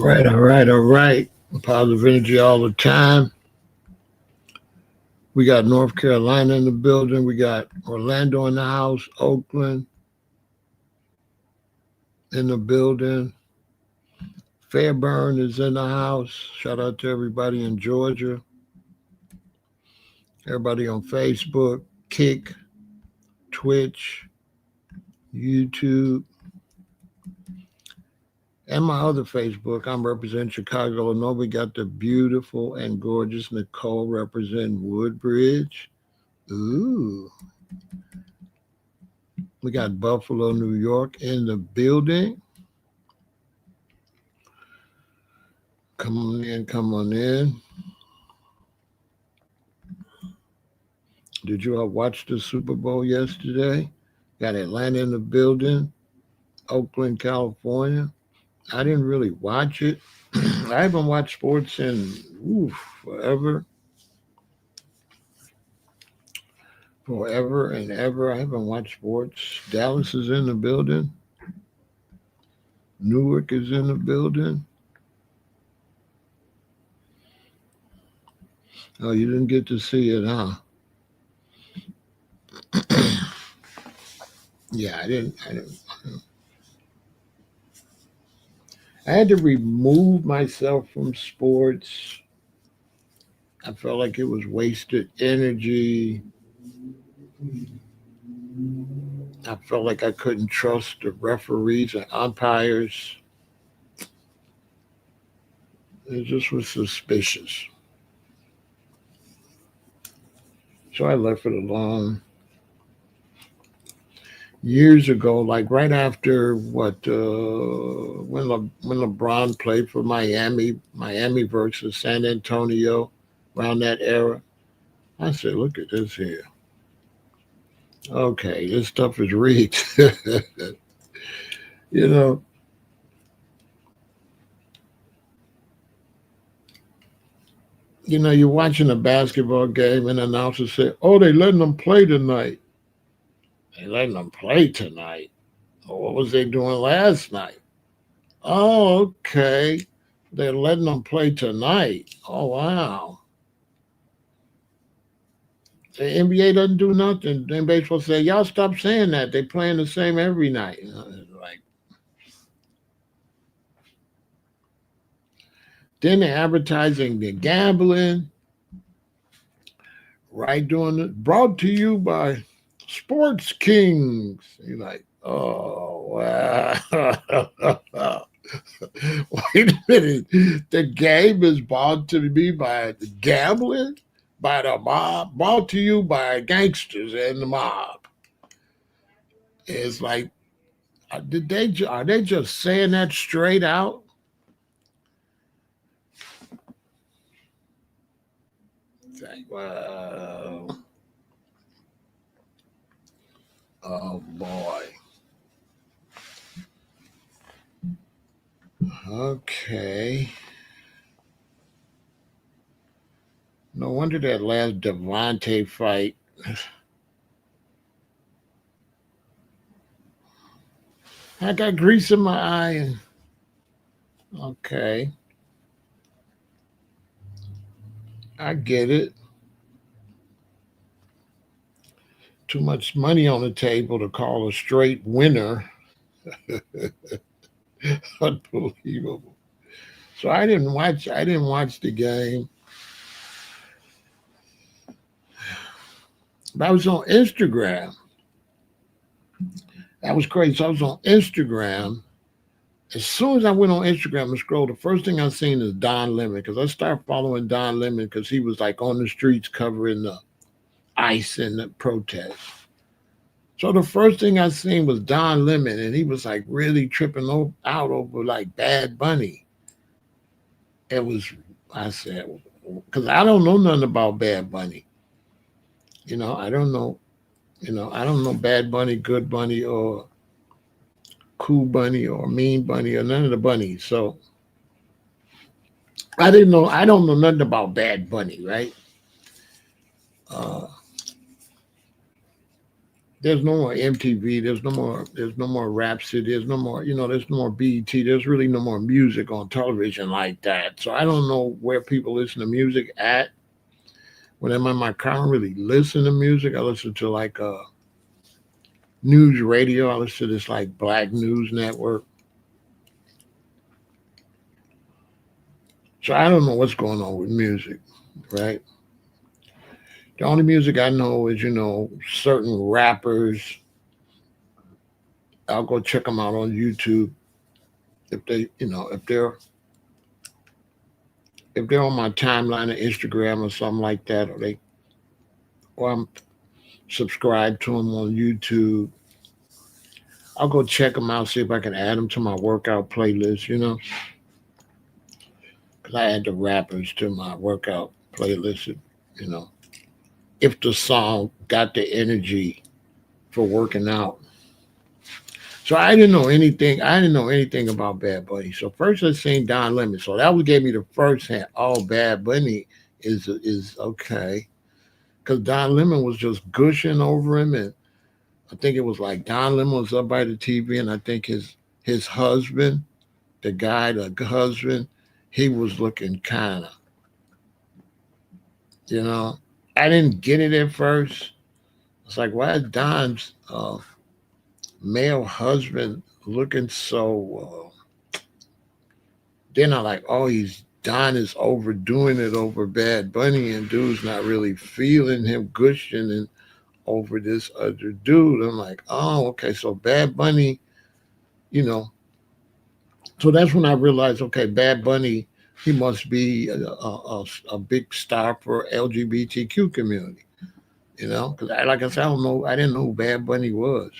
All right. Positive energy all the time. We got North Carolina in the building. We got Orlando in the house, Oakland in the building. Fairburn is in the house. Shout out to everybody in Georgia, everybody on Facebook, Kick, Twitch, YouTube, and my other Facebook. I'm representing Chicago, Illinois. We got the beautiful and gorgeous Nicole representing Woodbridge. Ooh. We got Buffalo, New York in the building. Come on in, come on in. Did you all watch the Super Bowl yesterday? Got Atlanta in the building, Oakland, California. I didn't really watch it. I haven't watched sports in forever. Forever and ever. I haven't watched sports. Dallas is in the building. Newark is in the building. Oh, you didn't get to see it, huh? Yeah, I didn't. I had to remove myself from sports. I felt like it was wasted energy. I felt like I couldn't trust the referees and umpires. It just was suspicious. So I left it alone. Years ago, like right after when LeBron played for Miami versus San Antonio, around that era, I said, "Look at this here. Okay, this stuff is rigged." you know, you're watching a basketball game, and the announcer said, "Oh, they letting them play tonight. They letting them play tonight. Oh, what was they doing last night? Oh, okay." They're letting them play tonight. Oh, wow. The NBA doesn't do nothing. The NBA supposed to say, y'all stop saying that. They playing the same every night. Like, then they're advertising the gambling, right? Doing it. Brought to you by Sports Kings. You're like, oh, wow. Wait a minute. The game is brought to me by the gambling, by the mob, brought to you by gangsters and the mob. It's like, are they just saying that straight out? It's like, well, oh boy. Okay. No wonder that last Devontae fight. I got grease in my eye. Okay, I get it. Too much money on the table to call a straight winner. Unbelievable. So I didn't watch. I didn't watch the game. But I was on Instagram. That was crazy. So I was on Instagram. As soon as I went on Instagram and scrolled, the first thing I seen is Don Lemon because I started following Don Lemon because he was like on the streets covering the ICE and the protests. So the first thing I seen was Don Lemon, and he was like really tripping out over like Bad Bunny. It was, I said, because I don't know nothing about Bad Bunny. I don't know. I don't know Bad Bunny, Good Bunny, or Cool Bunny, or Mean Bunny, or none of the bunnies. So I didn't know. I don't know nothing about Bad Bunny, right? Uh, There's no more MTV. There's no more Rhapsody. There's no more. There's no more BET. There's really no more music on television like that. So I don't know where people listen to music at. When I'm in my car, I don't really listen to music. I listen to like news radio. I listen to this like Black News Network. So I don't know what's going on with music, right? The only music I know is, certain rappers. I'll go check them out on YouTube if they're on my timeline of Instagram or something like that, or I'm subscribed to them on YouTube. I'll go check them out, see if I can add them to my workout playlist. Because I add the rappers to my workout playlist. You know, if the song got the energy for working out. So I didn't know anything. I didn't know anything about Bad Bunny. So first I seen Don Lemon. So that would gave me the first hint. Oh, Bad Bunny is okay. Because Don Lemon was just gushing over him, and I think it was like Don Lemon was up by the TV, and I think his husband, the husband, he was looking kind of, you know. I didn't get it at first. It's like, why is Don's male husband looking so? Then I like, oh, he's Don is overdoing it over Bad Bunny, and dude's not really feeling him gushing and over this other dude. I'm like, oh, okay, so Bad Bunny, you know. So that's when I realized, okay, Bad Bunny, he must be a big star for LGBTQ community, because like I said, I don't know, I didn't know who Bad Bunny was,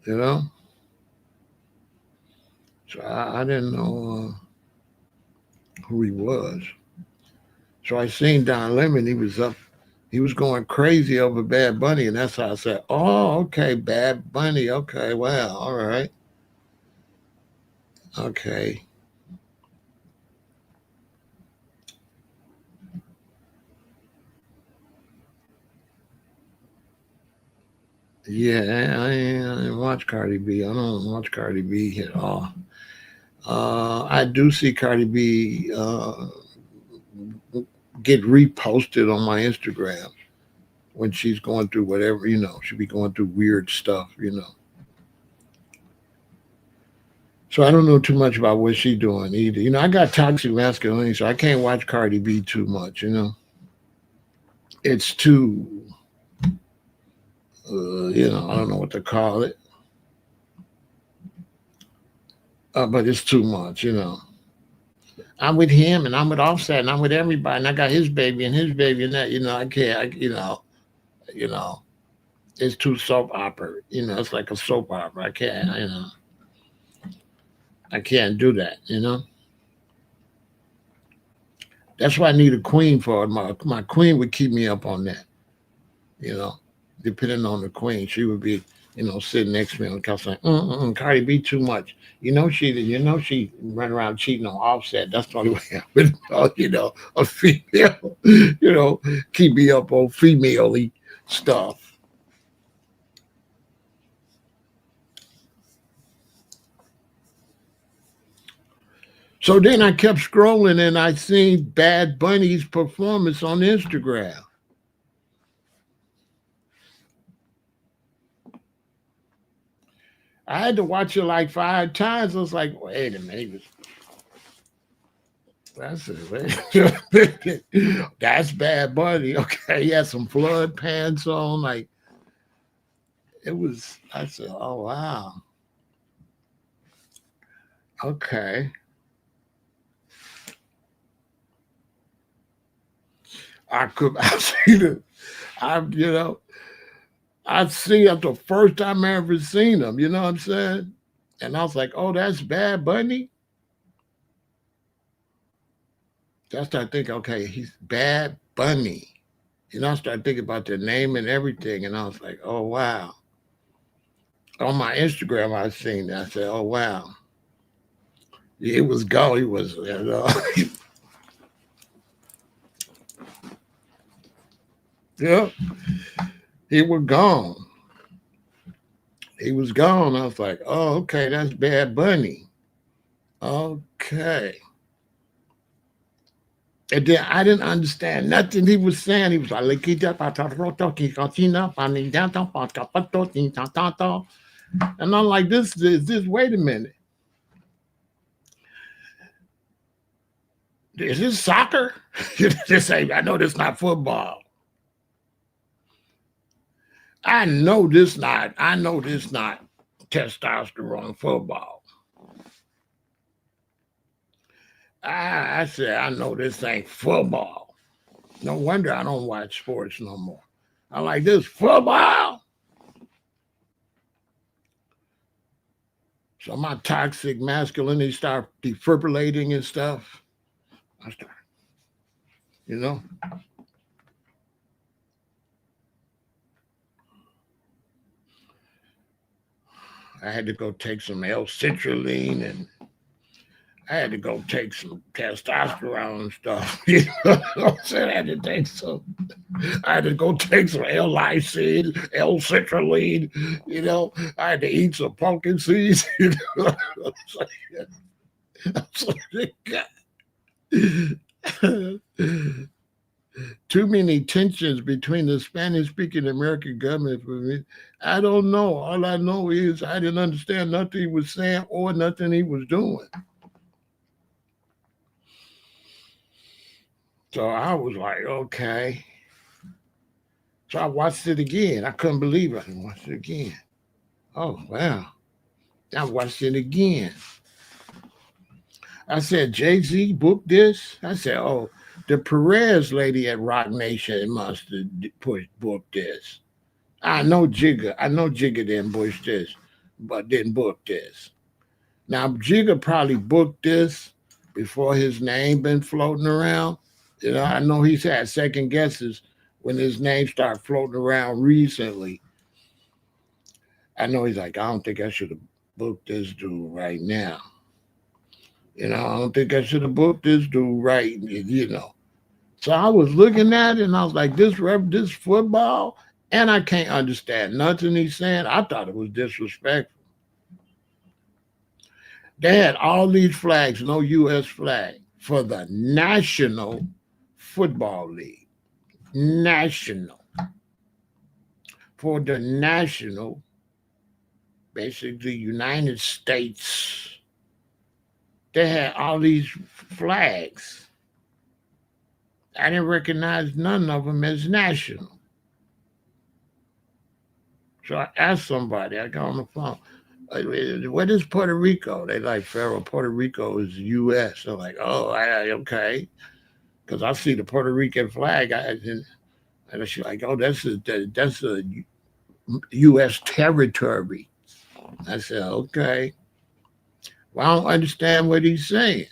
you know. So I didn't know who he was. So I seen Don Lemon, he was going crazy over Bad Bunny, and that's how I said, "Oh, okay, Bad Bunny. Okay, well, all right, okay, yeah." I ain't watch Cardi B. I don't watch Cardi B at all. I do see Cardi B get reposted on my Instagram when she's going through whatever. She be going through weird stuff. So I don't know too much about what she's doing either. I got toxic masculinity, so I can't watch Cardi B too much. It's too, I don't know what to call it, but it's too much. I'm with him and I'm with Offset and I'm with everybody and I got his baby and that. I can't. You know, it's too soap opera. It's like a soap opera. I can't. I can't do that. That's why I need a queen for it. My queen would keep me up on that. You know, depending on the queen, she would be, sitting next to me on the couch saying, Cardi B too much. She run around cheating on Offset. That's the only way I would, a female, keep me up on female stuff. So then I kept scrolling and I seen Bad Bunny's performance on Instagram. I had to watch it like 5 times. I was like, wait a minute. That's it. That's Bad Bunny. Okay, he had some flood pants on. Like it was. I said, "Oh wow, okay." I could. I seen it. I see it the first time I ever seen him. You know what I'm saying? And I was like, "Oh, that's Bad Bunny." So I started thinking, okay, he's Bad Bunny. I started thinking about the name and everything, and I was like, "Oh wow." On my Instagram, I seen that. I said, "Oh wow." It was go. He was, yeah. he was gone. He was gone. I was like, oh, okay, that's Bad Bunny. Okay. And then I didn't understand nothing he was saying. He was like, and I'm like, this, wait a minute. Is this soccer? This ain't, I know this not football. I know this not testosterone football. I said, I know this ain't football. No wonder I don't watch sports no more. I'm like, this football. So my toxic masculinity start defibrillating and stuff. I start, you know. I had to go take some L-citrulline and I had to go take some testosterone stuff. You know what I'm saying? I had to take some. I had to go take some L-lysine, L-citrulline. You know, I had to eat some pumpkin seeds. You know, too many tensions between the Spanish-speaking American government for me. I don't know. All I know is I didn't understand nothing he was saying or nothing he was doing. So I was like, okay. So I watched it again. I couldn't believe it. I watched it again. Oh, wow. I watched it again. I said, Jay-Z booked this? I said, oh, the Perez lady at Rock Nation must have booked this. I know Jigga didn't push this, but didn't book this. Now, Jigga probably booked this before his name been floating around. You know, I know he's had second guesses when his name started floating around recently. I know he's like, I don't think I should have booked this dude right now. You know, I don't think I should have booked this dude right. You know, so I was looking at it and I was like, this football, and I can't understand nothing he's saying. I thought it was disrespectful. They had all these flags, no U.S. flag for the National Football League. National. For the national, basically United States, they had all these flags. I didn't recognize none of them as national. So I asked somebody, I got on the phone, what is Puerto Rico? They like, Pharaoh, Puerto Rico is U.S. I'm like, oh, okay. Because I see the Puerto Rican flag. And she's like, oh, that's a U.S. territory. I said, okay. Well, I don't understand what he's saying.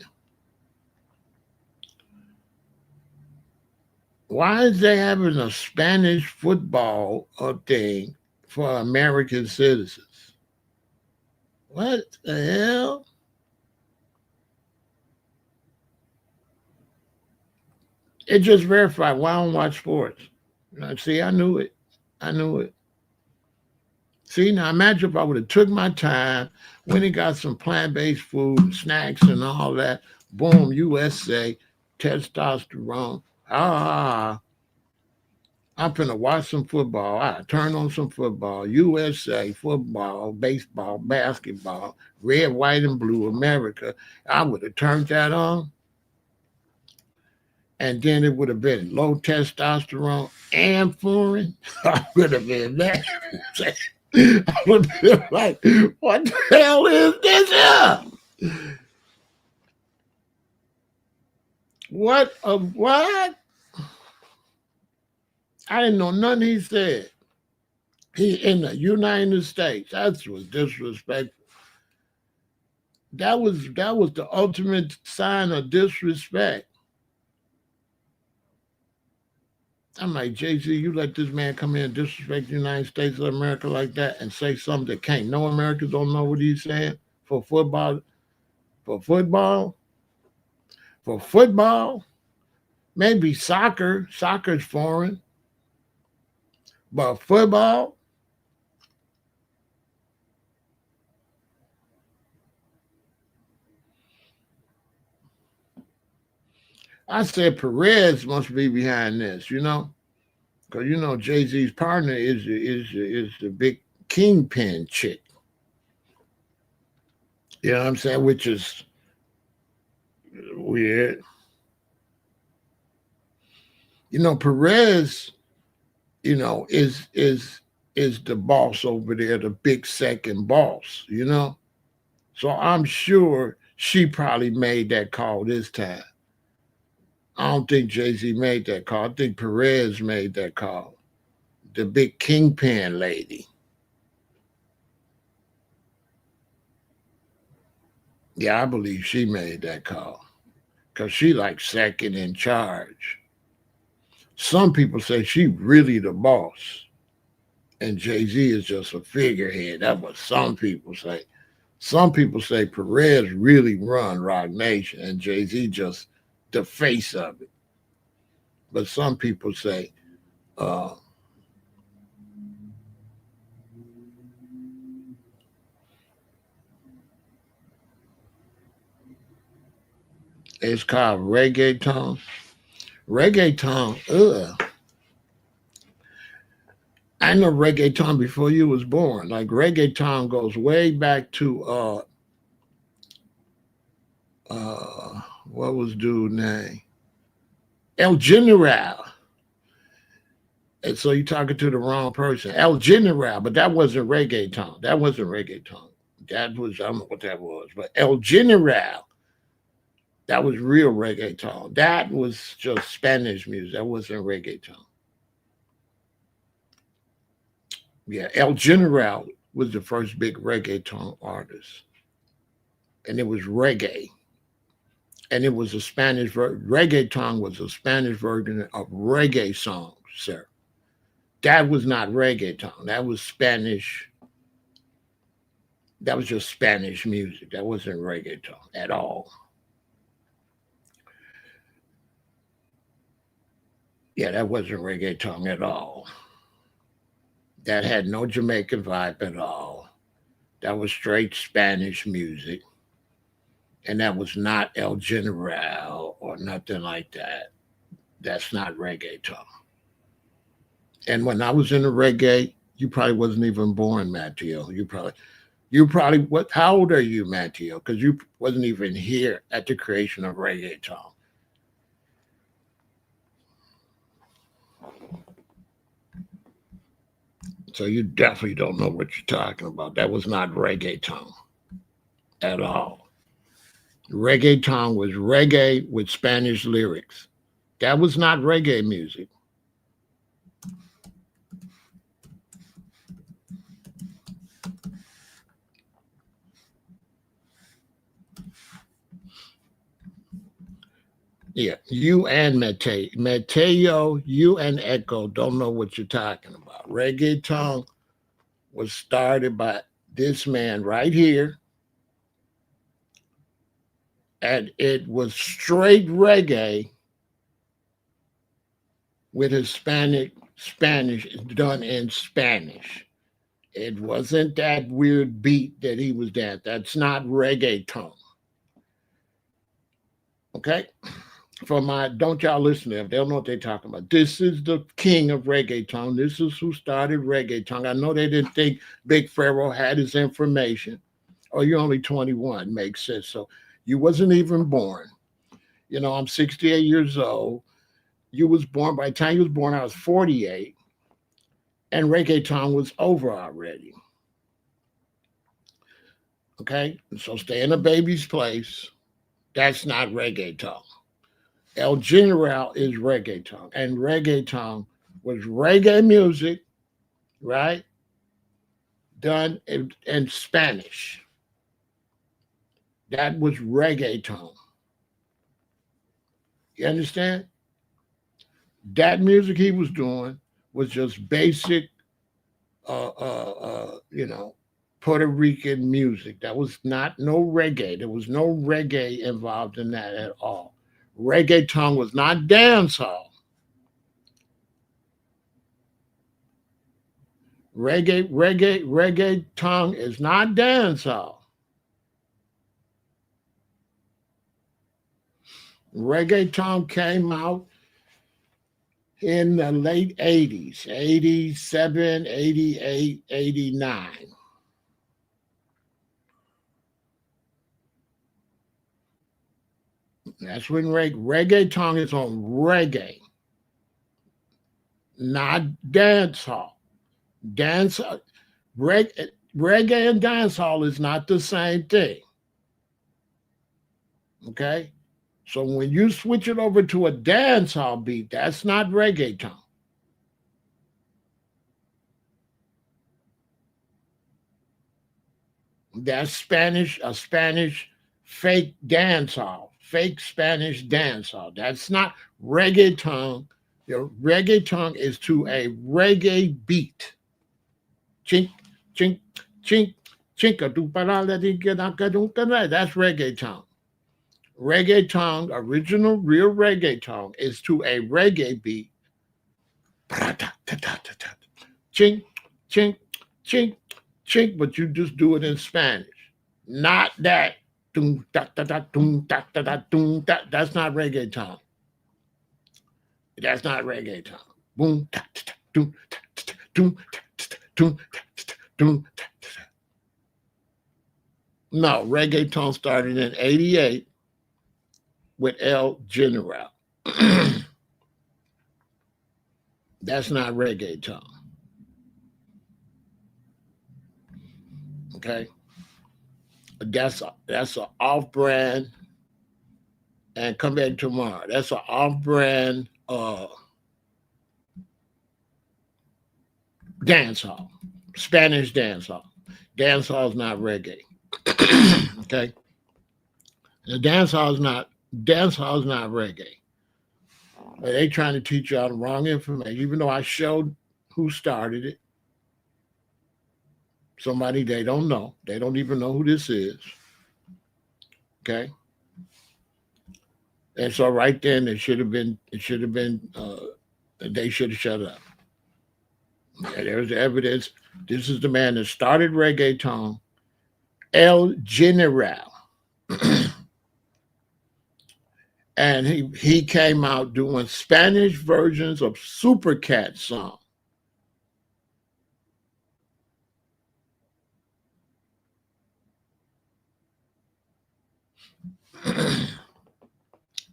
Why is they having a Spanish football thing for American citizens? What the hell? It just verified why I don't watch sports. See, I knew it. I knew it. See, now imagine if I would have took my time, when and got some plant-based food, snacks and all that. Boom, USA, testosterone. I'm finna watch some football. I turn on some football. USA, football, baseball, basketball, red, white, and blue, America. I would have turned that on. And then it would have been low testosterone and foreign. I would have been that. I would have been like, what the hell is this here? What? I didn't know nothing he said. He in the United States. That was disrespectful. That was the ultimate sign of disrespect. I'm like, Jay-Z, you let this man come in and disrespect the United States of America like that and say something that can't no Americans don't know what he's saying for football, for football, for football, maybe soccer. Soccer's foreign. But football, I said Perez must be behind this, because Jay Z's partner is the big kingpin chick. You know what I'm saying? Which is weird. Perez, is the boss over there, the big second boss. So I'm sure she probably made that call this time. I don't think Jay Z made that call. I think Perez made that call. The big kingpin lady. Yeah, I believe she made that call because she like second in charge. Some people say she really the boss, and Jay Z is just a figurehead. That's what some people say. Some people say Perez really run Rock Nation, and Jay Z just the face of it. But some people say uh, it's called reggaeton. Reggaeton, ugh. I know reggaeton before you was born. Like reggaeton goes way back to what was dude name? El General. And so you're talking to the wrong person. El General, but that wasn't reggaeton. That wasn't reggaeton. That was I don't know what that was, but El General, that was real reggaeton. That was just Spanish music. That wasn't reggaeton. Yeah, El General was the first big reggaeton artist, and it was reggae. And it was a reggaeton was a Spanish version of reggae songs, sir. That was not reggaeton. That was Spanish. That was just Spanish music. That wasn't reggaeton at all. Yeah, that wasn't reggaeton at all. That had no Jamaican vibe at all. That was straight Spanish music. And that was not El General or nothing like that. That's not reggaeton. And when I was in the reggae, you probably wasn't even born, Matteo. You probably what? How old are you, Matteo? Because you wasn't even here at the creation of reggaeton. So you definitely don't know what you're talking about. That was not reggaeton at all. Reggaeton was reggae with Spanish lyrics. That was not reggae music. Yeah, you and Mateo, you and Echo don't know what you're talking about. Reggaeton was started by this man right here, and it was straight reggae with Hispanic Spanish done in Spanish. It wasn't that weird beat that he was at. That's not reggaeton. Okay? For my don't y'all listen to them. They don't know what they're talking about. This is the king of reggaeton. This is who started reggaeton. I know they didn't think Big Pharaoh had his information. Oh, you're only 21. Makes sense. So you wasn't even born. I'm 68 years old. You was born by the time you was born, I was 48. And reggaeton was over already. Okay? So stay in a baby's place. That's not reggaeton. El General is reggaeton. And reggaeton was reggae music, right? Done in Spanish. That was reggaeton. You understand? That music he was doing was just basic, you know, Puerto Rican music. That was not no reggae. There was no reggae involved in that at all. Reggaeton was not dancehall. Reggaeton is not dancehall. Reggaeton came out in the late 80s, 87, 88, 89. That's when reggaeton is on reggae, not dancehall. Dance, reg, reggae and dancehall is not the same thing. Okay? So when you switch it over to a dancehall beat, that's not reggaeton. That's a Spanish fake dancehall, fake Spanish dancehall. That's not reggaeton. Your reggaeton is to a reggae beat. Chink, chink, chink, chinka do that's reggaeton. Reggaeton, original real reggaeton, is to a reggae beat. Chink, chink, chink, chink, but you just do it in Spanish. Not that. That's not reggaeton. That's not reggaeton. Boom. No, reggaeton started in 88 with El General. That's not reggaeton. Okay. That's an off-brand, and come back tomorrow. That's an off-brand dancehall, Spanish dancehall. Dancehall is not reggae. Okay, the dancehall is not reggae. They trying to teach y'all the wrong information. Even though I showed who started it, somebody they don't know. They don't even know who this is. Okay. And so right then it should have been they should have shut up. Yeah, there's the evidence. This is the man that started reggaeton, El General. And he came out doing Spanish versions of Supercat song.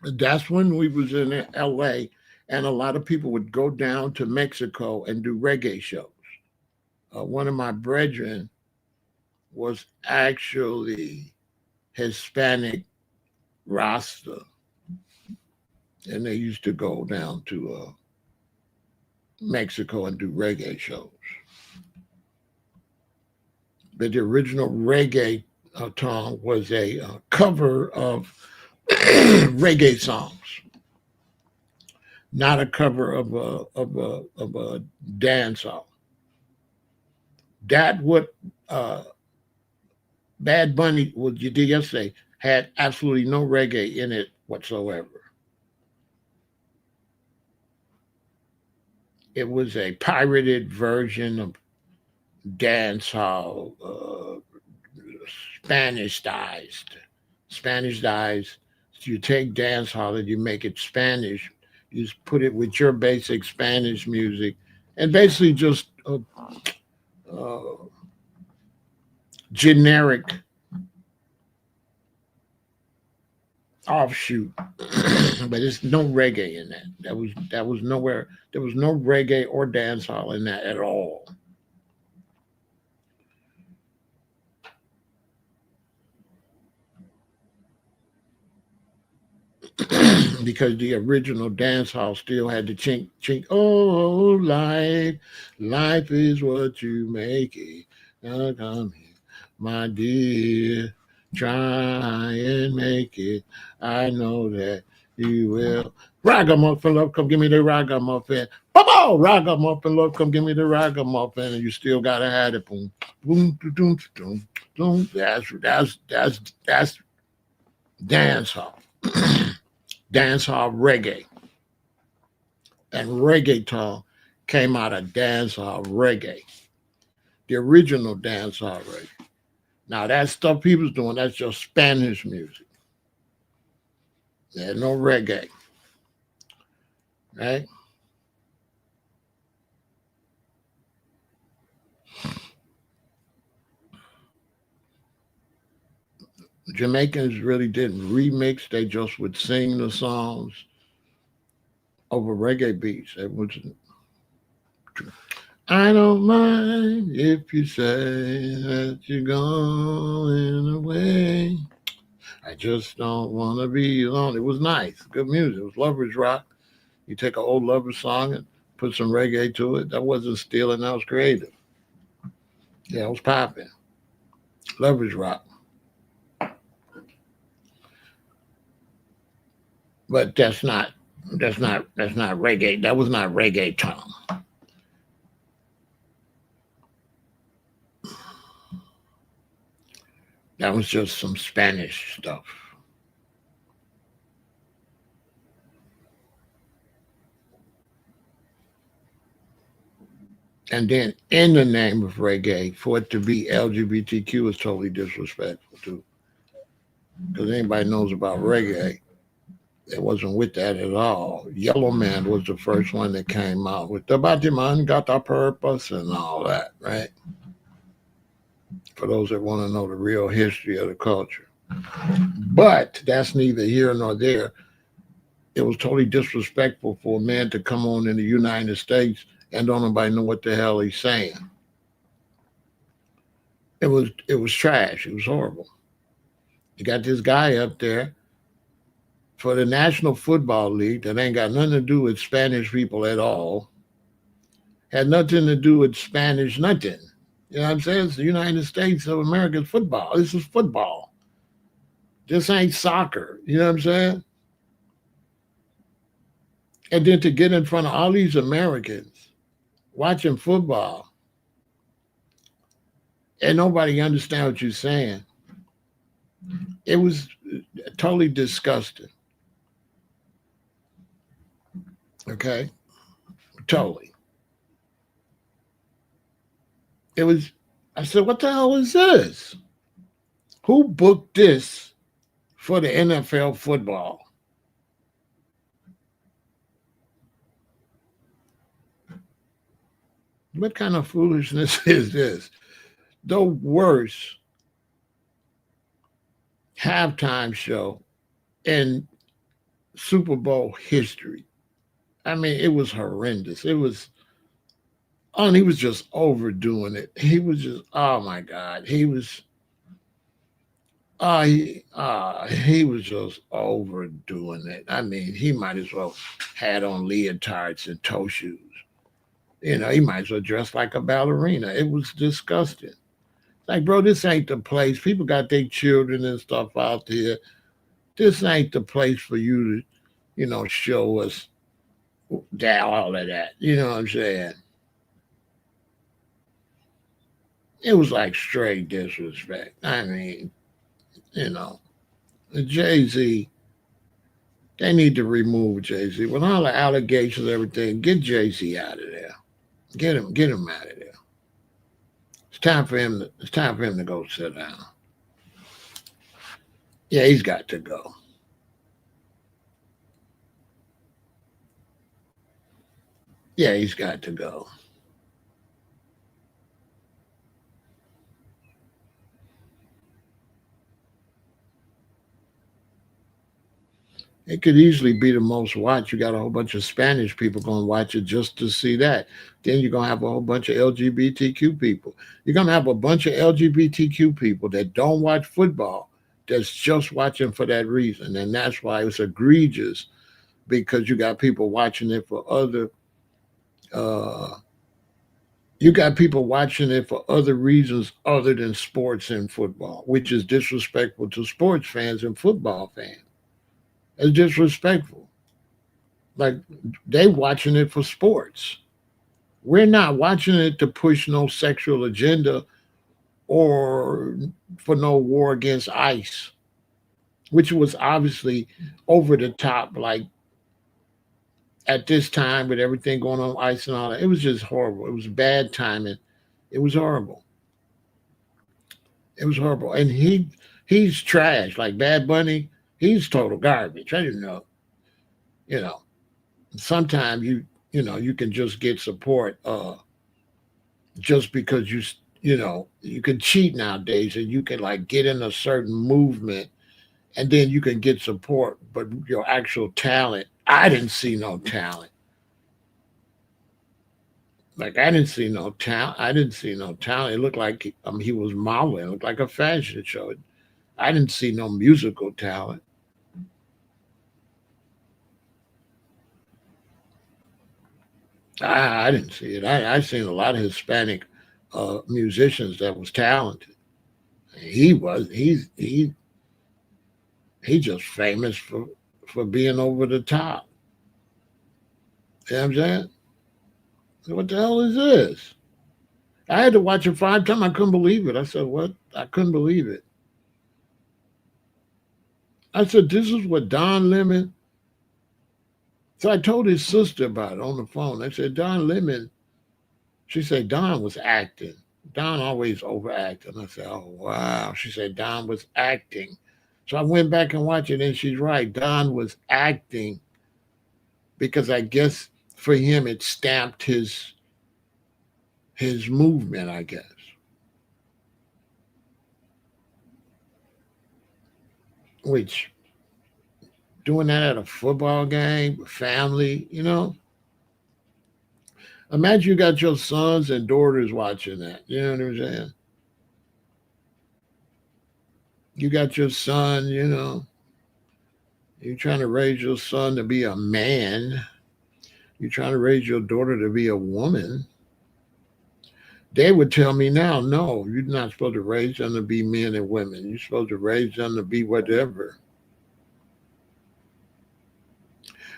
That's when we was in LA, and a lot of people would go down to Mexico and do reggae shows. One of my brethren was actually Hispanic Rasta, and they used to go down to Mexico and do reggae shows. But the original reggae song was a cover of reggae songs, not a cover of a dance song. That what Bad Bunny, what you did yesterday, had absolutely no reggae in it whatsoever. It was a pirated version of dancehall, Spanishized. Spanishized. So you take dancehall and you make it Spanish. You just put it with your basic Spanish music, and basically just generic offshoot. But there's no reggae in that. That was nowhere. There was no reggae or dancehall in that at all. Because the original dance hall still had the chink chink. Oh, life is what you make it. Now come here, my dear, try and make it. I know that you will. Ragamuffin, love, come give me the ragamuffin. Boom, ragamuffin, love, come give me the ragamuffin, and you still gotta have it. Boom, boom, boom, boom, boom. That's dance hall. Dancehall reggae. And reggaeton came out of dancehall reggae. the original dancehall reggae. Now that stuff people's doing, that's just Spanish music. There's no reggae, right? Jamaicans really didn't remix; they just would sing the songs over reggae beats. It was, I don't mind if you say that you're going away. I just don't want to be alone. It was nice, good music. It was lovers rock. You take an old lover song and put some reggae to it. That wasn't stealing. That was creative. Yeah, it was popping. Lovers rock. But that's not reggae. That was not reggaeton. That was just some Spanish stuff. And then in the name of reggae, for it to be LGBTQ is totally disrespectful too. Because anybody knows about reggae, it wasn't with that at all. Yellow Man was the first one that came out with the Batiman got a purpose and all that, right? For those that want to know the real history of the culture. But that's neither here nor there. It was totally disrespectful for a man to come on in the United States and don't nobody know what the hell he's saying. It was trash. It was horrible. You got this guy up there for the National Football League that ain't got nothing to do with Spanish people at all. Had nothing to do with Spanish nothing. You know what I'm saying? It's the United States of America's football. This is football. This ain't soccer. You know what I'm saying? And then to get in front of all these Americans watching football and nobody understand what you're saying, it was totally disgusting. Okay? Totally. It was, I said, what the hell is this? Who booked this for the NFL football? What kind of foolishness is this? The worst halftime show in Super Bowl history. I mean, it was horrendous. It was, oh, and he was just overdoing it. He was just, oh my God. He was just overdoing it. I mean, he might as well had on leotards and toe shoes. He might as well dress like a ballerina. It was disgusting. Like, bro, this ain't the place. People got their children and stuff out there. This ain't the place for you to, show us that all of that. You know what I'm saying? It was like straight disrespect. I mean, you know, Jay Z, they need to remove Jay Z. With all the allegations and everything, get Jay Z out of there. Get him out of there. It's time for him to go sit down. Yeah, he's got to go. Yeah, he's got to go. It could easily be the most watched. You got a whole bunch of Spanish people going to watch it just to see that. Then you're going to have a whole bunch of LGBTQ people. You're going to have a bunch of LGBTQ people that don't watch football, that's just watching for that reason. And that's why it's egregious, because you got people watching it for other. Uh, you got people watching it for other reasons other than sports and football, which is disrespectful to sports fans and football fans. It's disrespectful. Like, they watching it for sports. We're not watching it to push no sexual agenda or for no war against ICE, which was obviously over the top. Like, at this time with everything going on, ICE and all that, it was just horrible. It was bad timing. It was horrible. It was horrible. And he's trash. Like Bad Bunny, he's total garbage. I didn't know. You know, sometimes you can just get support just because you can cheat nowadays and you can like get in a certain movement and then you can get support, but your actual talent, I didn't see no talent. Like I didn't see no talent. I didn't see no talent. It looked like he was modeling. It looked like a fashion show. I didn't see no musical talent. I didn't see it. I seen a lot of Hispanic musicians that was talented. He just famous for being over the top. You know what I'm saying? What the hell is this? I had to watch it 5 times. I couldn't believe it. I said, "What?" I couldn't believe it. I said, "This is what Don Lemon." So I told his sister about it on the phone. I said, "Don Lemon." She said, "Don was acting. Don always overacted." And I said, "Oh wow." She said, "Don was acting." So I went back and watched it, and she's right. Don was acting because I guess for him it stamped his movement. I guess, which doing that at a football game, family, Imagine you got your sons and daughters watching that. You know what I'm saying? You got your son, you're trying to raise your son to be a man. You're trying to raise your daughter to be a woman. They would tell me now, no, you're not supposed to raise them to be men and women. You're supposed to raise them to be whatever.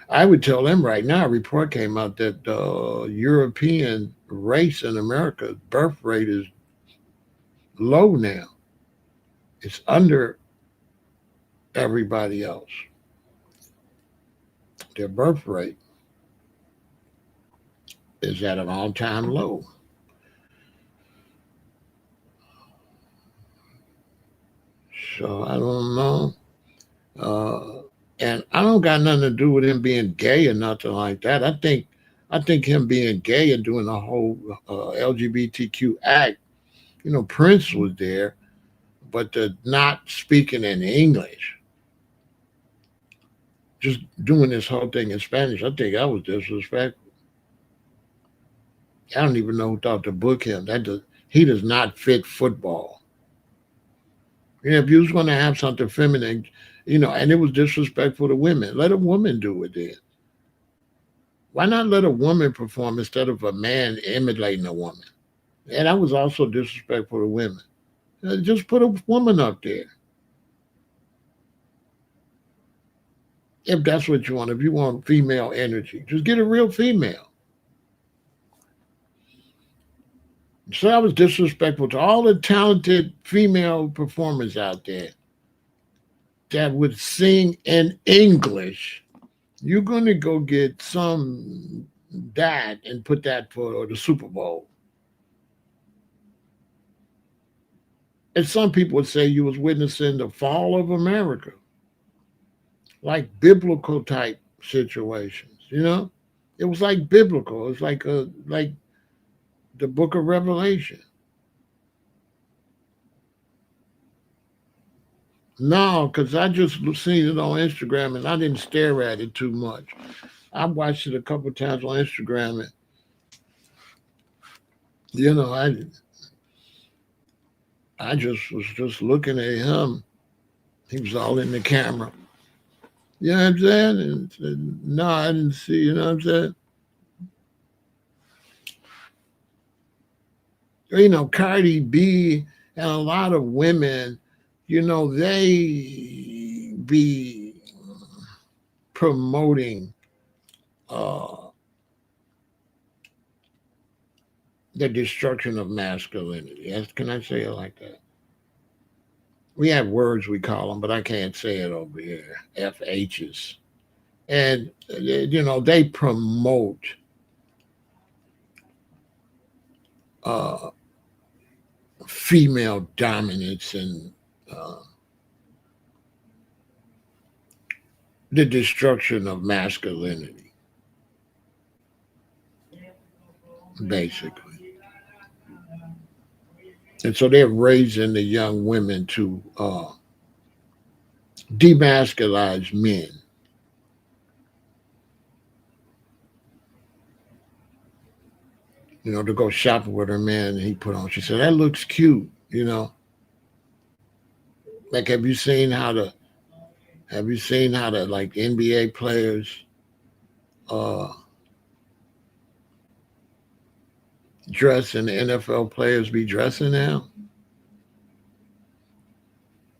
I would tell them right now, a report came out that the European race in America birth rate is low now. It's under everybody else. Their birth rate is at an all-time low. So I don't know. Uh, and I don't got nothing to do with him being gay or nothing like that. I think him being gay and doing the whole LGBTQ act. Prince was there, but the not speaking in English, just doing this whole thing in Spanish. I think that was disrespectful. I don't even know who thought to book him. He does not fit football. If you was going to have something feminine, and it was disrespectful to women, let a woman do it then. Why not let a woman perform instead of a man emulating a woman? And that was also disrespectful to women. Just put a woman up there if that's what you want. If you want female energy, just get a real female. So that was disrespectful to all the talented female performers out there that would sing in English. You're going to go get some that and put that for the Super Bowl. And some people would say you was witnessing the fall of America, like biblical type situations. It was like biblical. It's like the book of Revelation. No, because I just seen it on Instagram and I didn't stare at it too much. I watched it a couple times on Instagram and you know, I just was just looking at him. He was all in the camera. You know what I'm saying? And no, I didn't see, you know what I'm saying? Cardi B and a lot of women, they be promoting uh, the destruction of masculinity. Can I say it like that? We have words we call them, but I can't say it over here. FHs. And, they promote uh, female dominance and uh, the destruction of masculinity, basically. And so they're raising the young women to demasculize men. To go shopping with her man, and he put on. She said, "That looks cute." Like have you seen how the like NBA players uh dress and the NFL players be dressing now?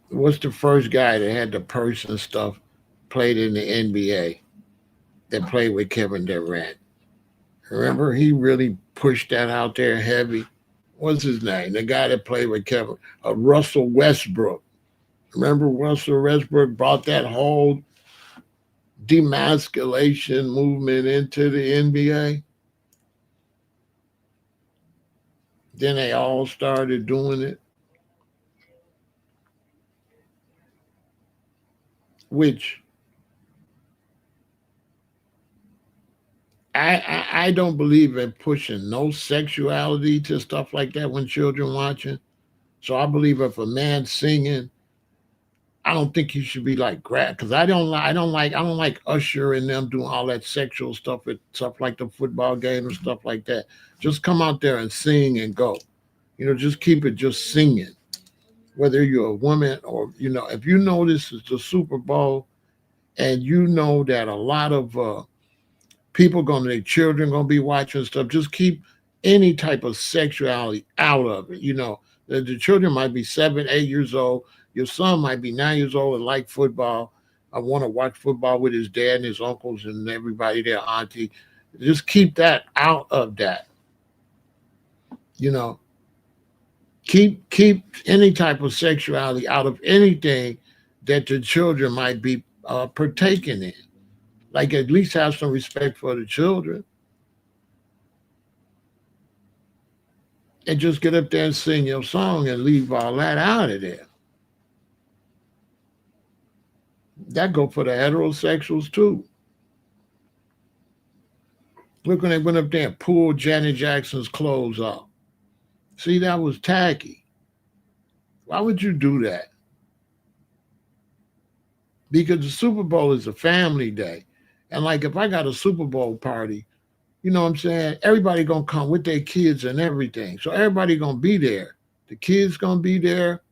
What's the first guy that had the purse and stuff played in the NBA that played with Kevin Durant? Remember, he really pushed that out there heavy. What's his name? The guy that played with Kevin, Russell Westbrook. Remember, Russell Westbrook brought that whole demasculation movement into the NBA. Then they all started doing it, which I don't believe in pushing no sexuality to stuff like that when children watching. So I believe if a man's singing, I don't think he should be like grab because I don't like Usher and them doing all that sexual stuff at stuff like the football game and stuff like that. Just come out there and sing and go. Just keep it just singing. Whether you're a woman or if you know this is the Super Bowl and you know that a lot of people their children gonna be watching stuff. Just keep any type of sexuality out of it. The children might be 7, 8 years old. Your son might be 9 years old and like football. I want to watch football with his dad and his uncles and everybody there, auntie. Just keep that out of that. You know, keep any type of sexuality out of anything that the children might be partaking in. Like at least have some respect for the children and just get up there and sing your song and leave all that out of there. That go for the heterosexuals too. Look when they went up there and pulled Janet Jackson's clothes off. See, that was tacky. Why would you do that? Because the Super Bowl is a family day. And like if I got a Super Bowl party, you know what I'm saying? Everybody gonna come with their kids and everything. So everybody gonna be there. The kids gonna be there.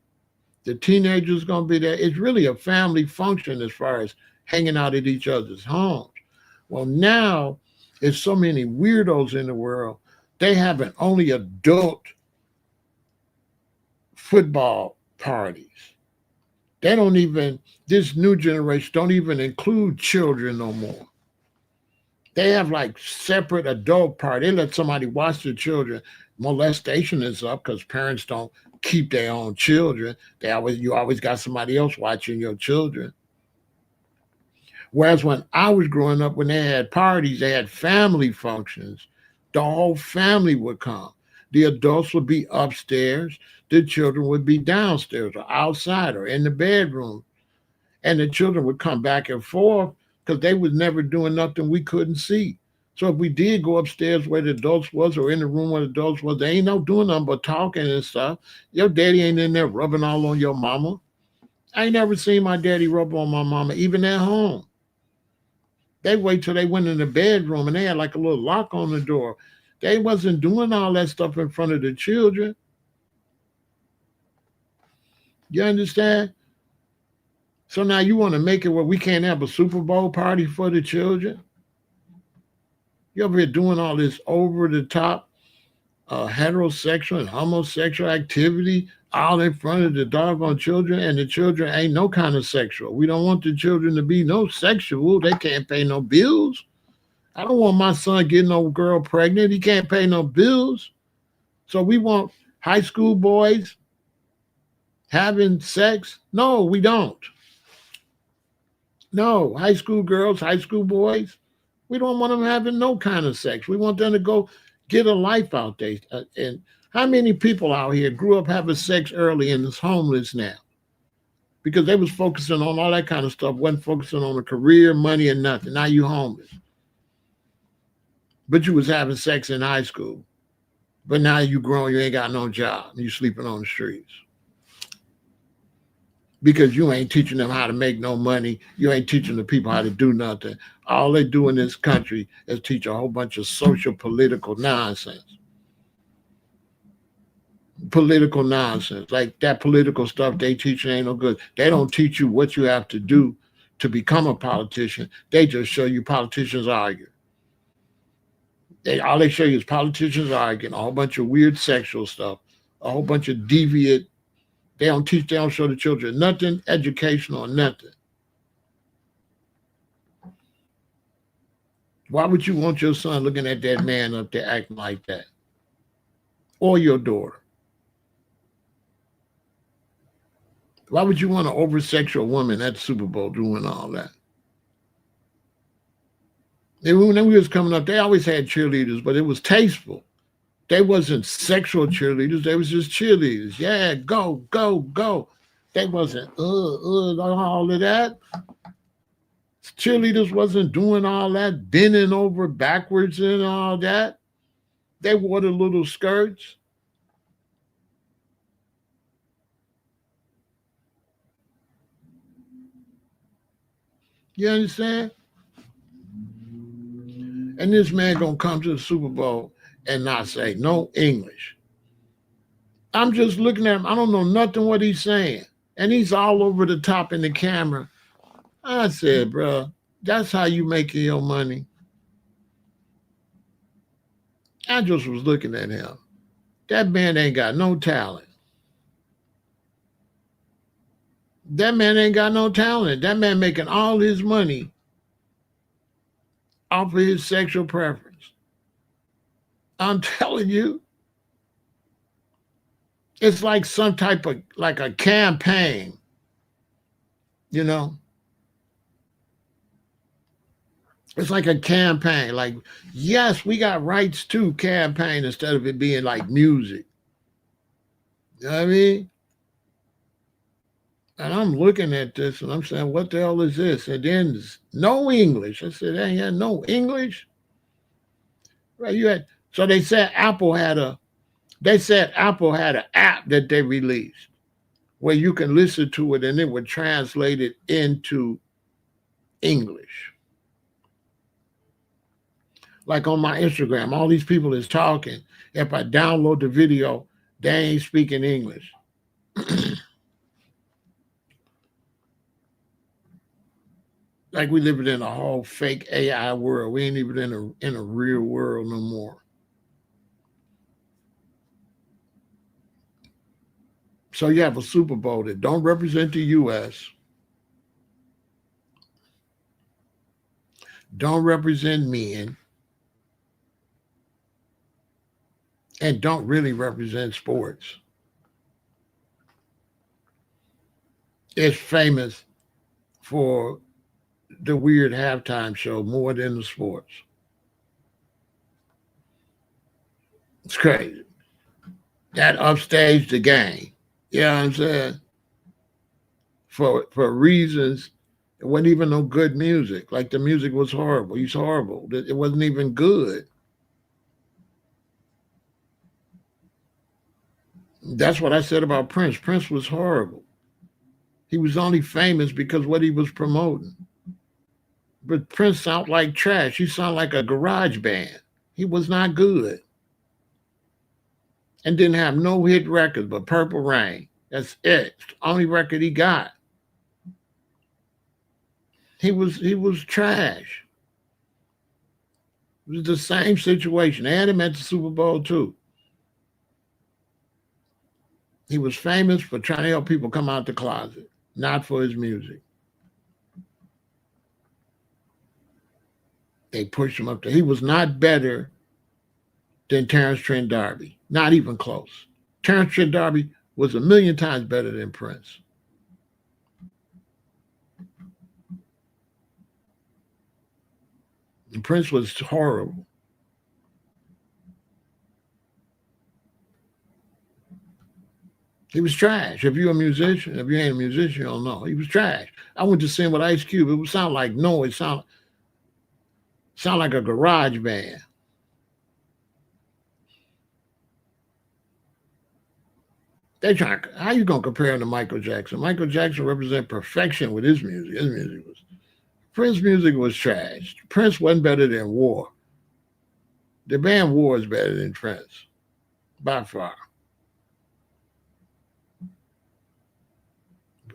The teenagers gonna be there. It's really a family function as far as hanging out at each other's homes. Well, now there's so many weirdos in the world. They have an only adult football parties. They don't even this new generation don't even include children no more. They have like separate adult part. They let somebody watch their children. Molestation is up because parents don't keep their own children. You always got somebody else watching your children. Whereas when I was growing up, when they had parties, they had family functions. The whole family would come. The adults would be upstairs. The children would be downstairs or outside or in the bedroom. And the children would come back and forth because they was never doing nothing we couldn't see. So if we did go upstairs where the adults was or in the room where the adults was, they ain't no doing nothing but talking and stuff. Your daddy ain't in there rubbing all on your mama. I ain't never seen my daddy rub on my mama, even at home. They wait till they went in the bedroom and they had like a little lock on the door. They wasn't doing all that stuff in front of the children. You understand? So now you want to make it where we can't have a Super Bowl party for the children? You over here doing all this over the top heterosexual and homosexual activity all in front of the doggone children, and the children ain't no kind of sexual. We don't want the children to be no sexual. They can't pay no bills. I don't want my son getting no girl pregnant. He can't pay no bills. So we want high school boys having sex? No, we don't. No, high school girls, high school boys. We don't want them having no kind of sex. We want them to go Get a life out there. And how many people out here grew up having sex early and is homeless now? Because they was focusing on all that kind of stuff, wasn't focusing on a career, money, and nothing. Now you homeless. But you was having sex in high school. But now you grown, you ain't got no job. You sleeping on the streets. Because you ain't teaching them how to make no money. You ain't teaching the people how to do nothing. All they do in this country is teach a whole bunch of social political nonsense. Political nonsense. Like that political stuff they teach ain't no good. They don't teach you what you have to do to become a politician. They just show you politicians argue. All they show you is politicians arguing, a whole bunch of weird sexual stuff, a whole bunch of deviant. They don't teach, they don't show the children nothing educational, nothing. Why would you want your son looking at that man up there acting like that? Or your daughter? Why would you want an over sexual woman at the Super Bowl doing all that? And when we was coming up, they always had cheerleaders, but it was tasteful. They wasn't sexual cheerleaders. They was just cheerleaders. Yeah, go, go, go. They wasn't all of that. Cheerleaders wasn't doing all that, bending over backwards and all that. They wore the little skirts. You understand? And this man gonna come to the Super Bowl and not say no English. I'm just looking at him. I don't know nothing what he's saying. And he's all over the top in the camera. I said, bro, that's how you making your money. I just was looking at him. That man ain't got no talent. That man ain't got no talent. That man making all his money off of his sexual preference. I'm telling you, it's like some type of like a campaign, you know. It's like a campaign. Like, yes, we got rights to campaign instead of it being like music. You know what I mean? And I'm looking at this and I'm saying, what the hell is this? And then no English. I said, ain't had no English. Right? You had so they said Apple had an app that they released where you can listen to it and it would translate it into English. Like on my Instagram, all these people is talking. If I download the video, they ain't speaking English. Like we living in a whole fake AI world. We ain't even in a real world no more. So you have a Super Bowl that don't represent the U.S., don't represent men, and don't really represent sports. It's famous for the weird halftime show more than the sports. It's crazy. That upstaged the game. You know what I'm saying? For reasons it wasn't even no good music. Like the music was horrible. He's horrible. It wasn't even good. That's what I said about Prince. Prince was horrible. He was only famous because what he was promoting. But Prince sounded like trash. He sounded like a garage band. He was not good. And didn't have no hit records but Purple Rain. That's it. It's the only record he got. He was trash. It was the same situation. They had him at the Super Bowl too. He was famous for trying to help people come out the closet, not for his music. They pushed him up there. He was not better than Terrence Trent D'Arby. Not even close. Terrence Trent D'Arby was a million times better than Prince. And Prince was horrible. He was trash. If you're a musician, if you ain't a musician, you don't know. He was trash. I went to sing with Ice Cube. It would sound like noise. Sound like a garage band. They trying. How you gonna compare him to Michael Jackson? Michael Jackson represent perfection with his music. His music was Prince music was trash. Prince wasn't better than War. The band War is better than Prince by far.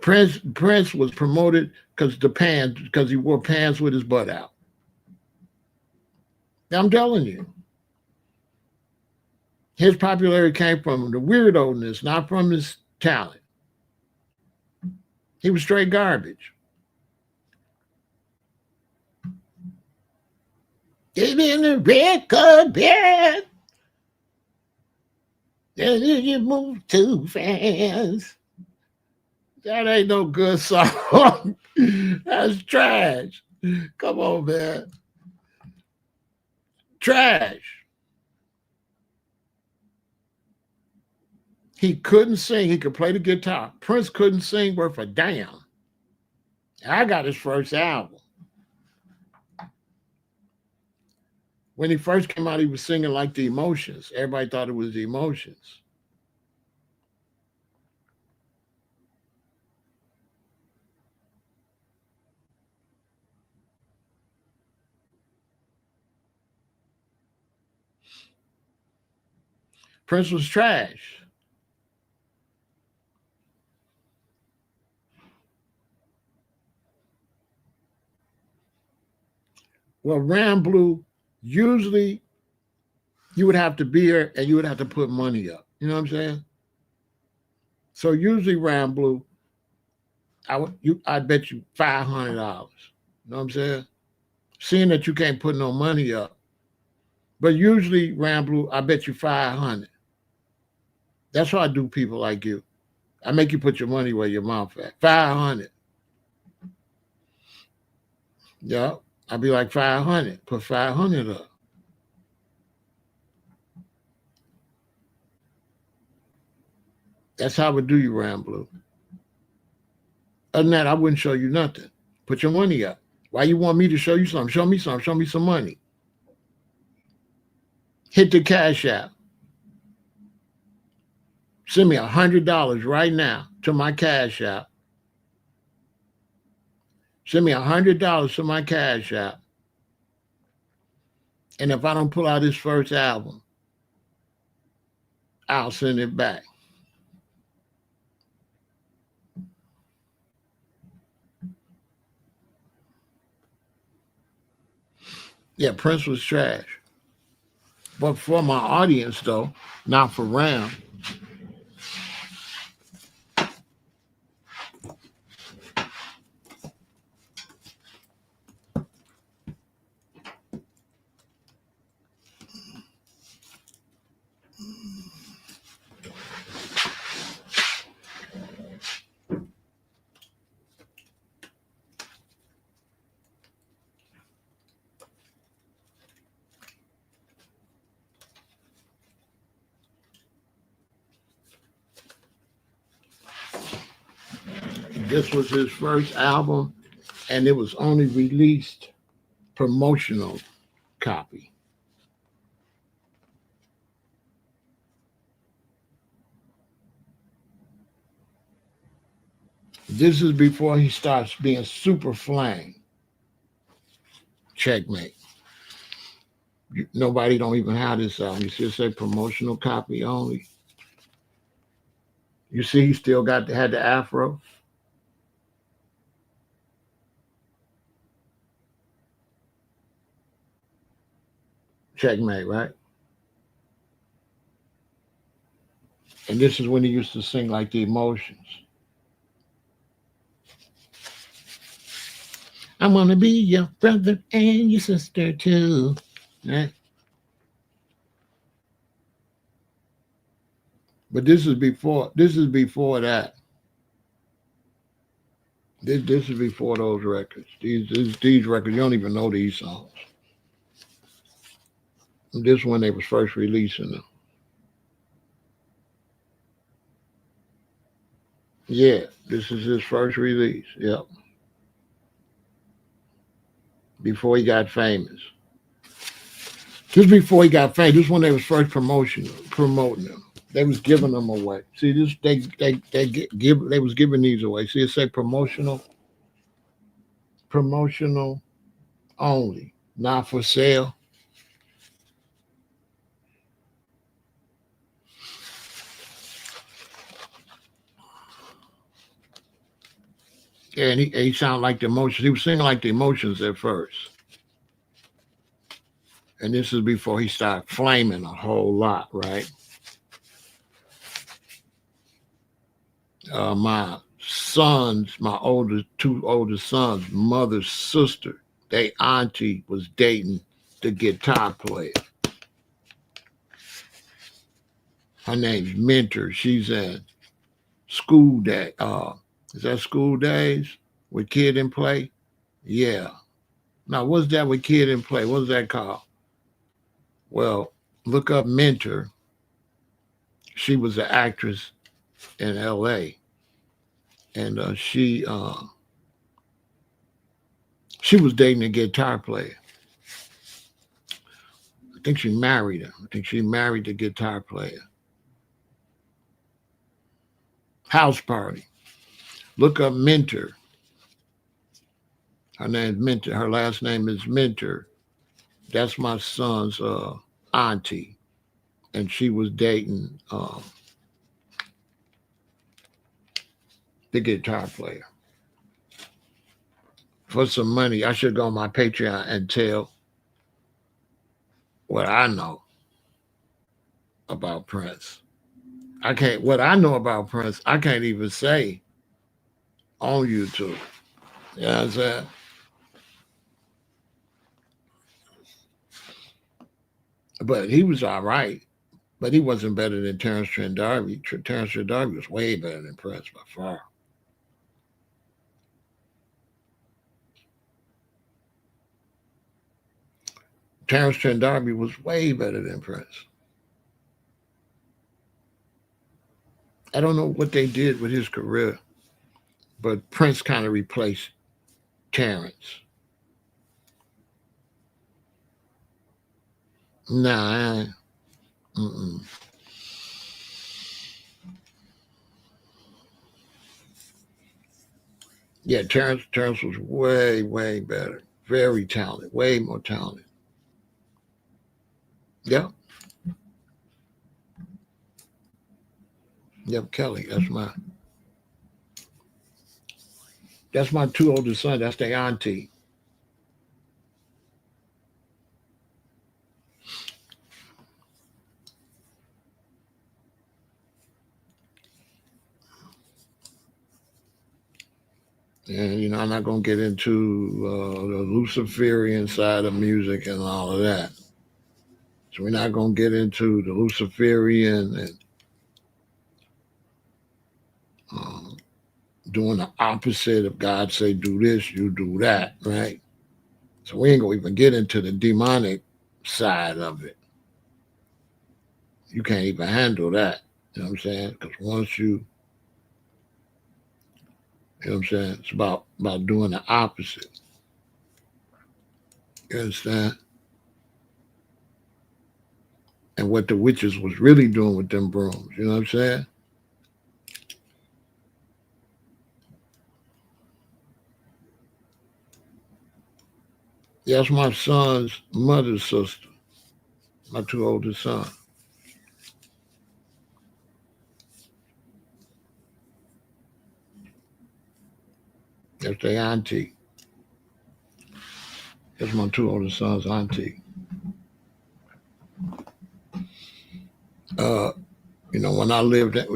Prince was promoted because he wore pants with his butt out. I'm telling you, his popularity came from the weirdoness, not from his talent. He was straight garbage. Get in the red carpet, and you move too fast. That ain't no good song. That's trash. Come on, man. Trash. He couldn't sing. He could play the guitar. Prince couldn't sing worth a damn. I got his first album. When he first came out, he was singing like the Emotions. Everybody thought it was the Emotions. Prince was trash. Well, Ram Blue, usually you would have to be here and you would have to put money up. You know what I'm saying? So usually Ram Blue, I bet you $500. You know what I'm saying? Seeing that you can't put no money up, but usually Ram Blue, I bet you 500. That's why I do people like you. I make you put your money where your mouth at. 500. Yeah. I'd be like 500. Put 500 up. That's how I would do you, Ram Blue. Other than that, I wouldn't show you nothing. Put your money up. Why you want me to show you something? Show me something. Show me some money. Hit the Cash App. Send me $100 right now to my Cash App. Send me $100 to my Cash App. And if I don't pull out his first album, I'll send it back. Yeah, Prince was trash. But for my audience, though, not for Ram, this was his first album, and it was only released promotional copy. This is before he starts being super flang. Checkmate. Nobody don't even have this album. You see it say promotional copy only. You see he still had the afro. Checkmate, right? And this is when he used to sing like the Emotions. I want to be your brother and your sister too. Right? But this is before. This is before that. This is before those records. These records, you don't even know these songs. This is when they was first releasing them. Yeah, this is his first release. Yep, before he got famous. Just before he got famous. This is when they was first promoting him. They was giving them away. See this? They was giving these away. See it say promotional only, not for sale. Yeah, and he sounded like the emotions. He was singing like the emotions at first, and this is before he started flaming a whole lot, right? My sons, my two older sons, mother's sister, they auntie was dating the guitar player. Her name's Mentor. She's in school day. Is that school days with kid and play? Yeah. Now, what's that with kid and play? What's that called? Well, look up Mentor. She was an actress in L.A. and she was dating a guitar player. I think she married him. I think she married the guitar player. House party. Look up Mentor. Her name's Mentor. Her last name is Mentor. That's my son's auntie, and she was dating the guitar player for some money. I should go on my Patreon and tell what I know about Prince. I can't. What I know about Prince, I can't even say on YouTube. You know what I'm saying? But he was all right. But he wasn't better than Terrence Trent D'Arby. Terrence Trent D'Arby was way better than Prince by far. Terrence Trent D'Arby was way better than Prince. I don't know what they did with his career, but Prince kind of replaced Terrence. Nah, mm-mm. Yeah, Terrence was way better. Very talented, way more talented. Yep, yep, Kelly. That's my two oldest sons. That's their auntie. And I'm not gonna get into the Luciferian side of music and all of that. So we're not gonna get into the Luciferian and um, doing the opposite of God say do this, you do that, right? So we ain't gonna even get into the demonic side of it. You can't even handle that. You know what I'm saying? Because once you know what I'm saying, it's about doing the opposite. You understand? And what the witches was really doing with them brooms. You know what I'm saying? That's my son's mother's sister, my two oldest sons. That's their auntie. That's my two oldest sons' auntie. Uh, when I lived at,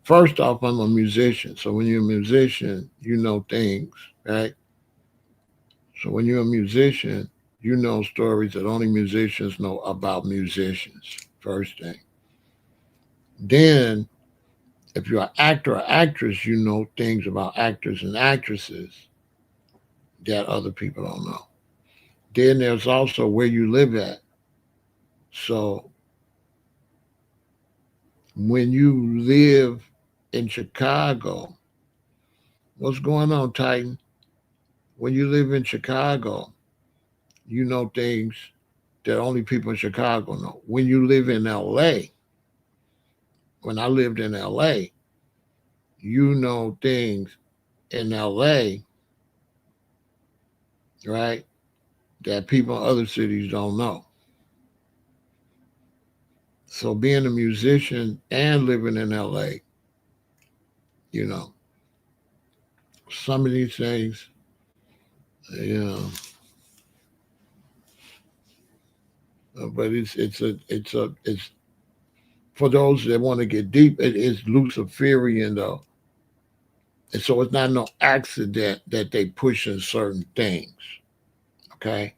first off, I'm a musician. So when you're a musician, you know things, right? So when you're a musician, you know stories that only musicians know about musicians, first thing. Then, if you're an actor or actress, you know things about actors and actresses that other people don't know. Then there's also where you live at. So when you live in Chicago. What's going on, Titan? When you live in Chicago, you know things that only people in Chicago know. When you live in LA, when I lived in LA, you know things in LA, right, that people in other cities don't know. So being a musician and living in LA, you know, some of these things, you know, but it's for those that want to get deep, it is Luciferian though. And so it's not no accident that they pushing certain things. Okay.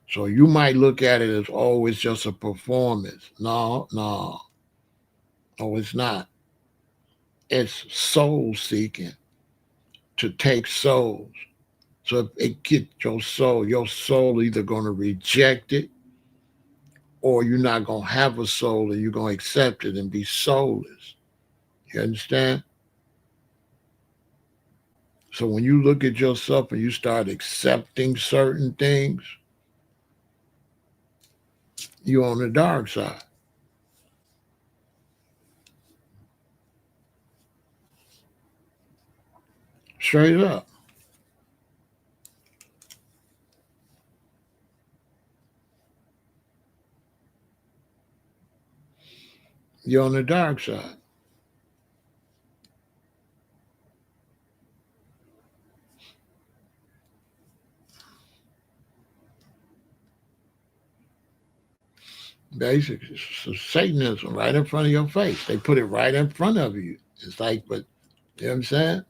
So you might look at it as, oh, it's just a performance. No, no, no, it's not. It's soul seeking to take souls. So if it get your soul either gonna reject it or you're not gonna have a soul and you're gonna accept it and be soulless. You understand? So when you look at yourself and you start accepting certain things, you're on the dark side. Straight up. You're on the dark side. Basically, so Satanism right in front of your face. They put it right in front of you. It's like, but you know what I'm saying?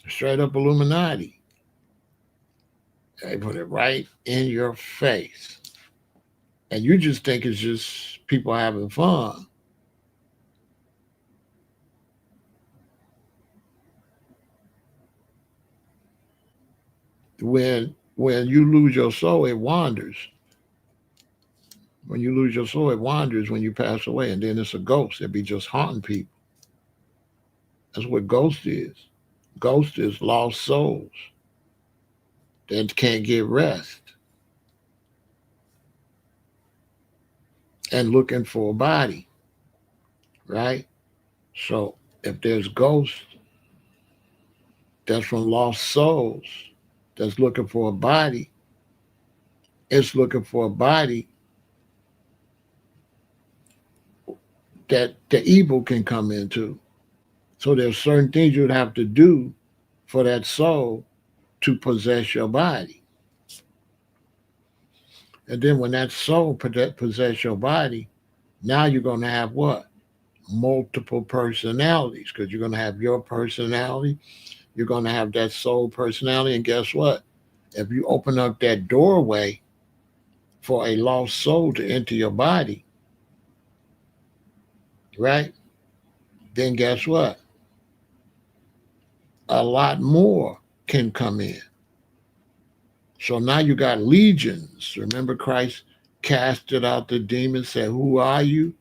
Straight up Illuminati. They put it right in your face. And you just think it's just people having fun. When you lose your soul, it wanders. When you lose your soul, it wanders when you pass away, and then it's a ghost. It be just haunting people. That's what ghost is. Ghost is lost souls that can't get rest and looking for a body, right? So if there's ghosts that's from lost souls that's looking for a body, it's looking for a body that the evil can come into. So there's certain things you'd have to do for that soul to possess your body. And then when that soul possess your body, now you're going to have what? Multiple personalities, because you're going to have your personality, you're going to have that soul personality, and guess what? If you open up that doorway for a lost soul to enter your body, right? Then guess what? A lot more can come in. So now you got legions. Remember, Christ casted out the demons, said, "Who are you?"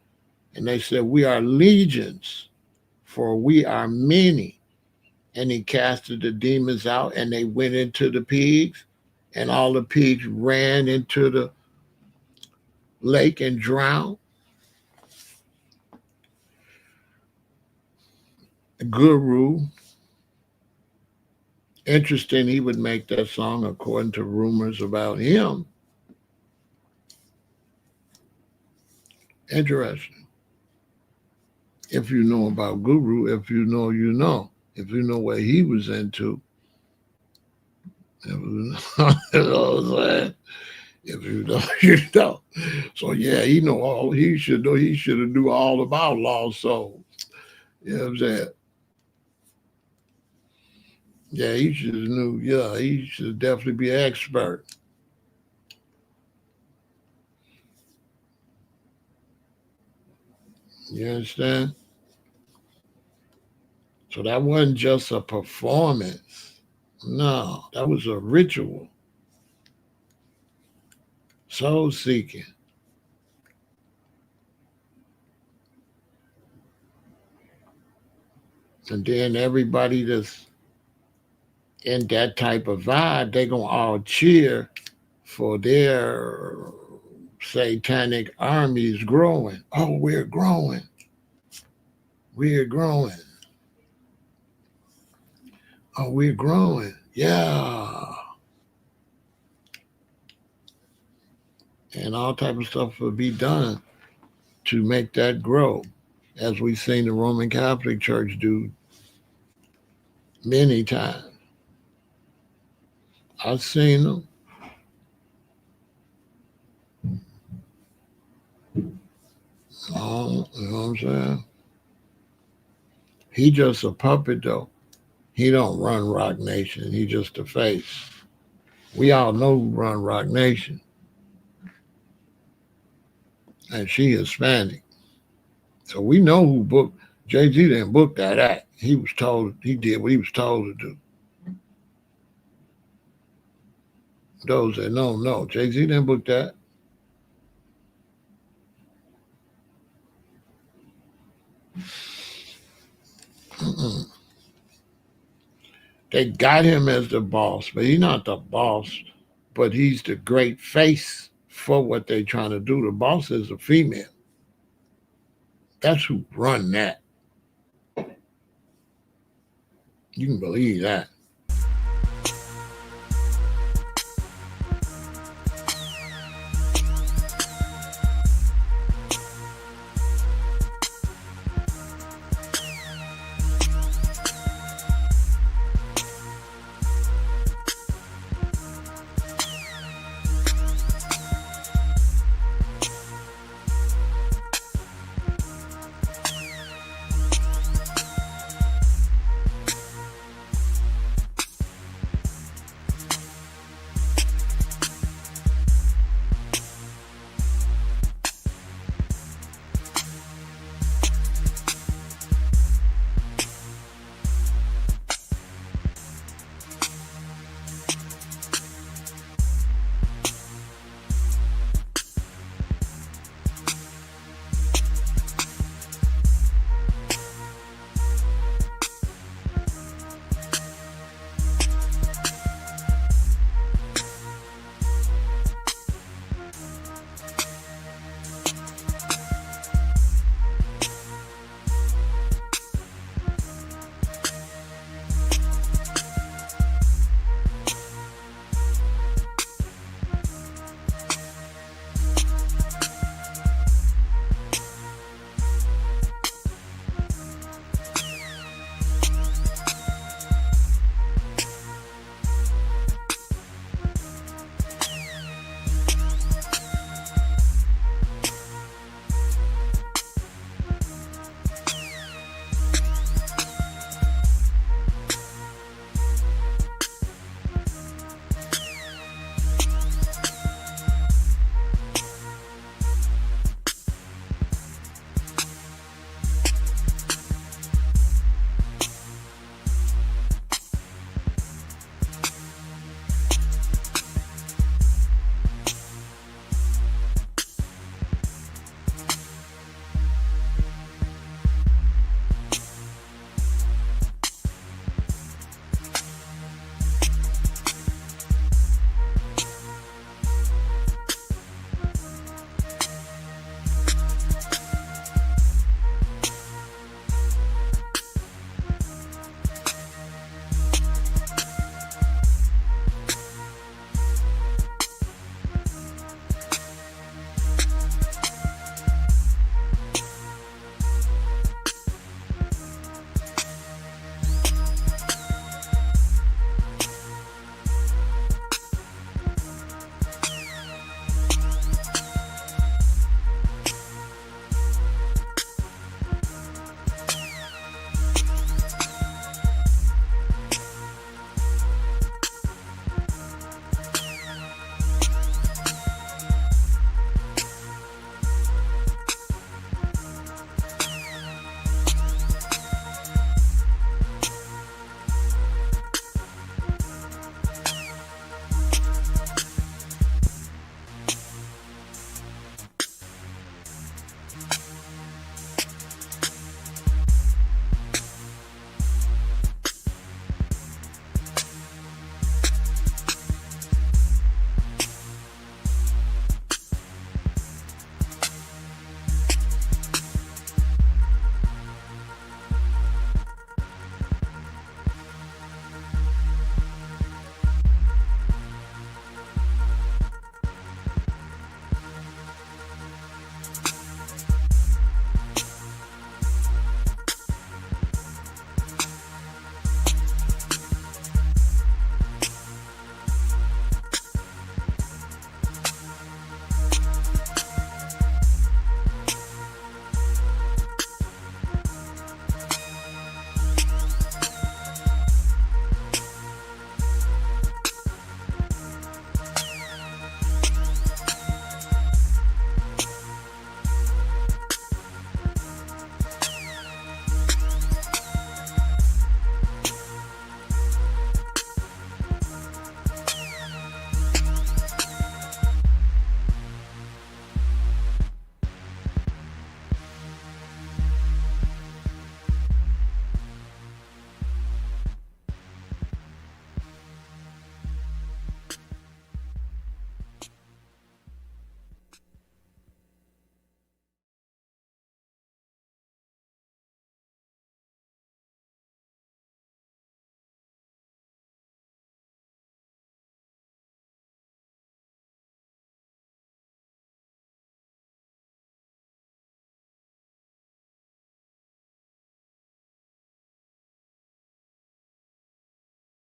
And they said, "We are legions, for we are many." And he casted the demons out, and they went into the pigs, and all the pigs ran into the lake and drowned. Guru, interesting, he would make that song according to rumors about him. Interesting. If you know about Guru, if you know, you know. If you know what he was into, you know what I'm saying? If you know, you know. So yeah, he know all. He should know. He should have knew all about lost souls. You know what I'm saying? Yeah, he should have knew. Yeah, he should definitely be an expert. You understand? So that wasn't just a performance. No, that was a ritual. Soul seeking. And then everybody that's in that type of vibe, they gonna all cheer for their satanic armies growing. Oh, we're growing. We're growing. Oh, we're growing. Yeah. And all type of stuff will be done to make that grow, as we've seen the Roman Catholic Church do many times. I've seen them. Oh, you know what I'm saying? He just a puppet though. He don't run Rock Nation. He just a face. We all know who run Rock Nation, and she Hispanic. So we know who booked. Jay Z didn't book that act. He was told. He did what he was told to do. Those that don't know, Jay Z didn't book that. Mm-mm. They got him as the boss, but he's not the boss. But he's the great face for what they're trying to do. The boss is a female. That's who run that. You can believe that.